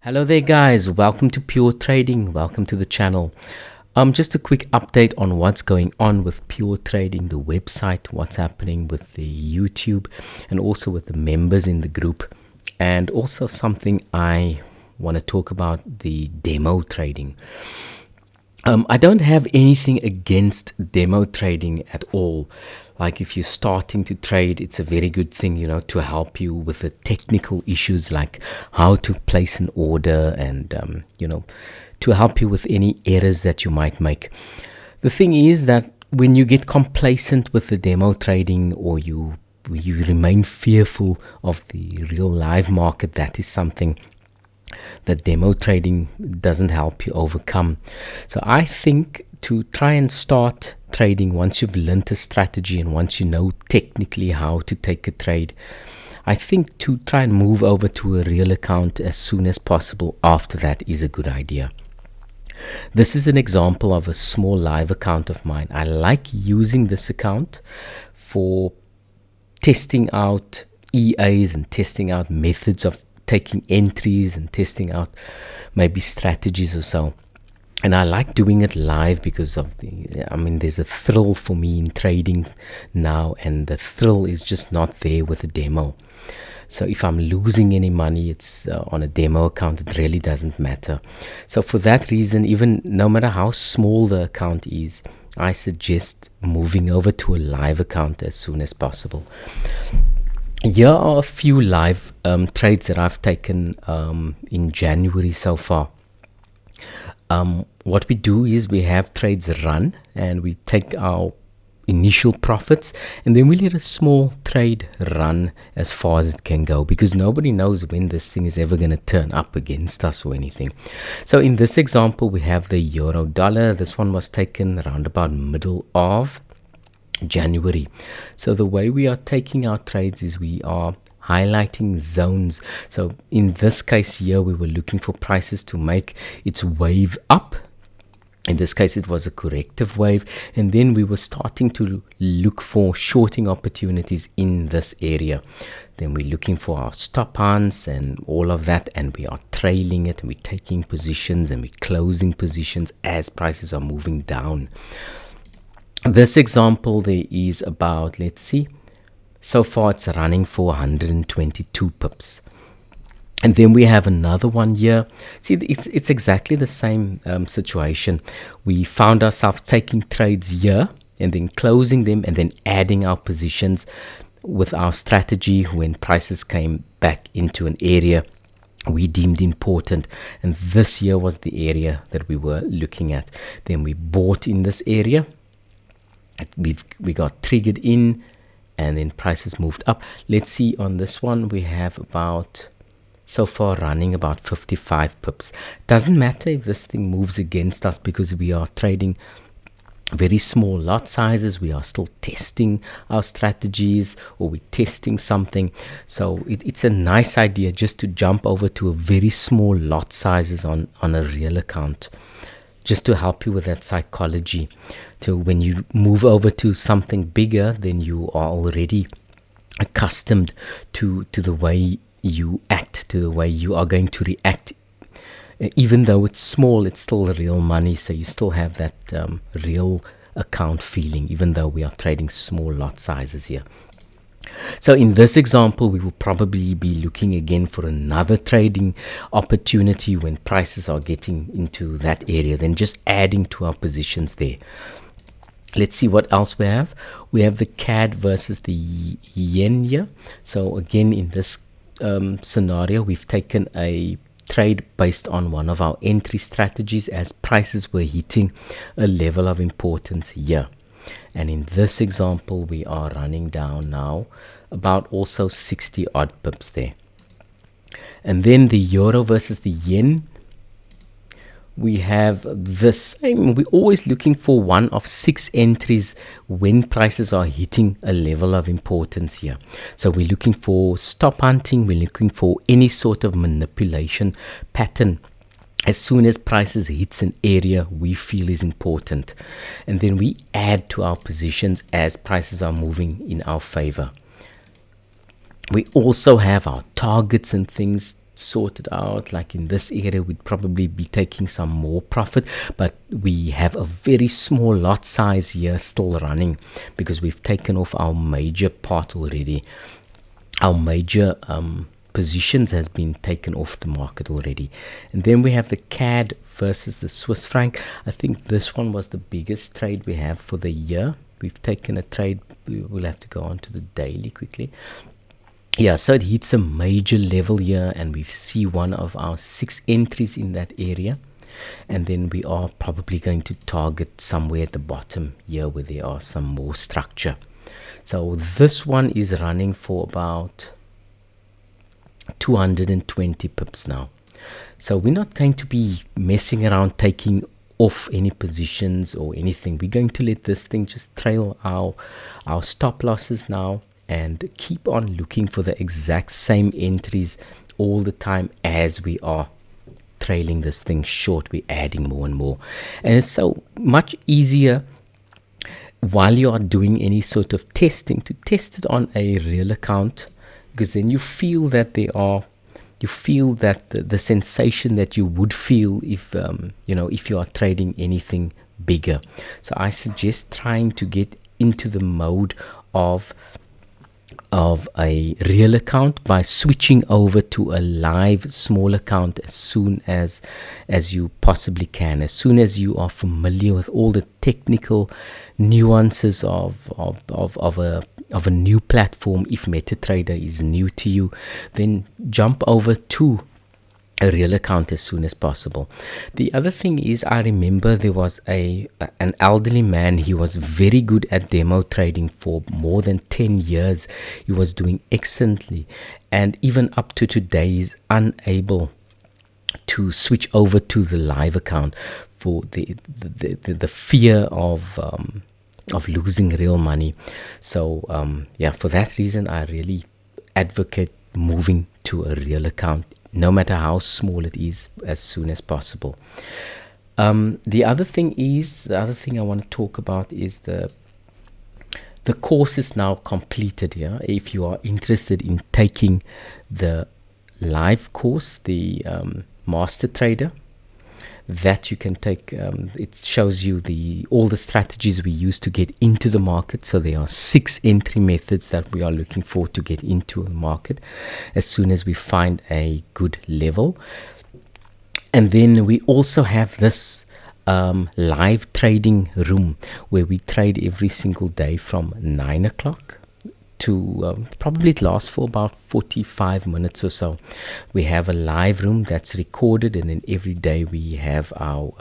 Hello there guys, welcome to Pure Trading, welcome to the channel. Just a quick update on what's going on with Pure Trading, the website, what's happening with the YouTube and also with the members in the group, and also something I want to talk about, the demo trading. I don't have anything against demo trading at all. Like if you're starting to trade, it's a very good thing, to help you with the technical issues like how to place an order and, to help you with any errors that you might make. The thing is that when you get complacent with the demo trading or you remain fearful of the real live market, that is something that demo trading doesn't help you overcome. So I think to try and start trading, once you've learned a strategy and once you know technically how to take a trade, I think to try and move over to a real account as soon as possible after that is a good idea. This is an example of a small live account of mine. I like using this account for testing out EAs and testing out methods of taking entries and testing out maybe strategies or so. And I like doing it live because of there's a thrill for me in trading now, and the thrill is just not there with a demo. So if I'm losing any money, it's on a demo account, it really doesn't matter. So for that reason, even no matter how small the account is, I suggest moving over to a live account as soon as possible. Here are a few live trades that I've taken in January so far. What we do is we have trades run and we take our initial profits and then we let a small trade run as far as it can go, because nobody knows when this thing is ever going to turn up against us or anything. So in this example, we have the euro dollar. This one was taken around about middle of January. So the way we are taking our trades is we are highlighting zones. So in this case here, we were looking for prices to make its wave up. In this case, it was a corrective wave. And then we were starting to look for shorting opportunities in this area. Then we're looking for our stop hunts and all of that. And we are trailing it and we're taking positions and we're closing positions as prices are moving down. This example, there is about, let's see, so far it's running for 122 pips. And then we have another one here. See, it's exactly the same situation. We found ourselves taking trades here and then closing them and then adding our positions with our strategy when prices came back into an area we deemed important, and this here was the area that we were looking at. Then we bought in this area. We got triggered in and then prices moved up. Let's see, on this one we have about, so far running about 55 pips. Doesn't matter if this thing moves against us because we are trading very small lot sizes. We are still testing our strategies or we're testing something. So it's a nice idea just to jump over to a very small lot sizes on a real account, just to help you with that psychology. So when you move over to something bigger, then you are already accustomed to the way you act, to the way you are going to react. Even though it's small, it's still real money. So you still have that real account feeling, even though we are trading small lot sizes here. So in this example, we will probably be looking again for another trading opportunity when prices are getting into that area, then just adding to our positions there. Let's see what else we have. We have the CAD versus the yen here. So again, in this scenario, we've taken a trade based on one of our entry strategies as prices were hitting a level of importance here. And in this example, we are running down now about also 60 odd pips there. And then the euro versus the yen, we have the same. We're always looking for one of 6 entries when prices are hitting a level of importance here. So we're looking for stop hunting. We're looking for any sort of manipulation pattern as soon as prices hits an area we feel is important. And then we add to our positions as prices are moving in our favor. We also have our targets and things sorted out. Like in this area, we'd probably be taking some more profit, but we have a very small lot size here still running because we've taken off our major part already. Our major positions has been taken off the market already. And then we have the CAD versus the Swiss franc. I think this one was the biggest trade we have for the year. We've taken a trade. We will have to go on to the daily quickly. Yeah, so it hits a major level here, and we see one of our 6 entries in that area. And then we are probably going to target somewhere at the bottom here where there are some more structure. So this one is running for about 220 pips now. So we're not going to be messing around taking off any positions or anything. We're going to let this thing just trail our stop losses now and keep on looking for the exact same entries all the time as we are trailing this thing short. We're adding more and more, and it's so much easier while you are doing any sort of testing to test it on a real account, because then you feel that the sensation that you would feel if if you are trading anything bigger. So I suggest trying to get into the mode of a real account by switching over to a live small account as soon as you possibly can, as soon as you are familiar with all the technical nuances of a new platform. If MetaTrader is new to you, then jump over to a real account as soon as possible. The other thing is, I remember there was an elderly man. He was very good at demo trading for more than 10 years. He was doing excellently, and even up to today is unable to switch over to the live account for the fear of losing real money. So for that reason, I really advocate moving to a real account, no matter how small it is, as soon as possible. The other thing I want to talk about is the course is now completed. Yeah, if you are interested in taking the live course, the Master Trader, that you can take. It shows you all the strategies we use to get into the market. So there are 6 entry methods that we are looking for to get into the market as soon as we find a good level. And then we also have this live trading room where we trade every single day from 9 o'clock to probably it lasts for about 45 minutes or so. We have a live room that's recorded, and then every day we have our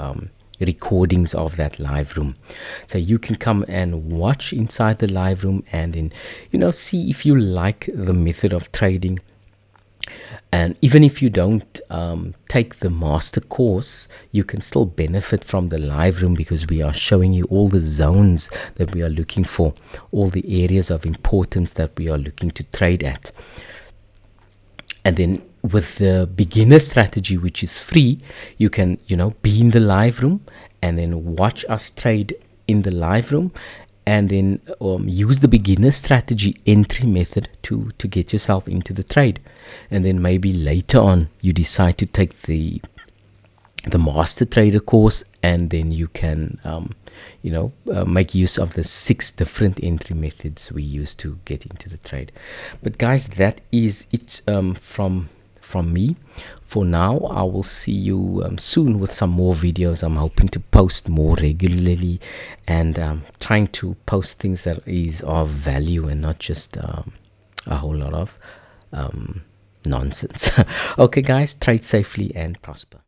recordings of that live room. So you can come and watch inside the live room and then see if you like the method of trading. And even if you don't take the master course, you can still benefit from the live room, because we are showing you all the zones that we are looking for, all the areas of importance that we are looking to trade at. And then with the beginner strategy, which is free, you can be in the live room and then watch us trade in the live room, and then use the beginner strategy entry method to get yourself into the trade. And then maybe later on you decide to take the Master Trader course, and then you can make use of the 6 different entry methods we use to get into the trade. But guys, that is it from me for now. I will see you soon with some more videos. I'm hoping to post more regularly, and trying to post things that is of value and not just a whole lot of nonsense. Okay guys, trade safely and prosper.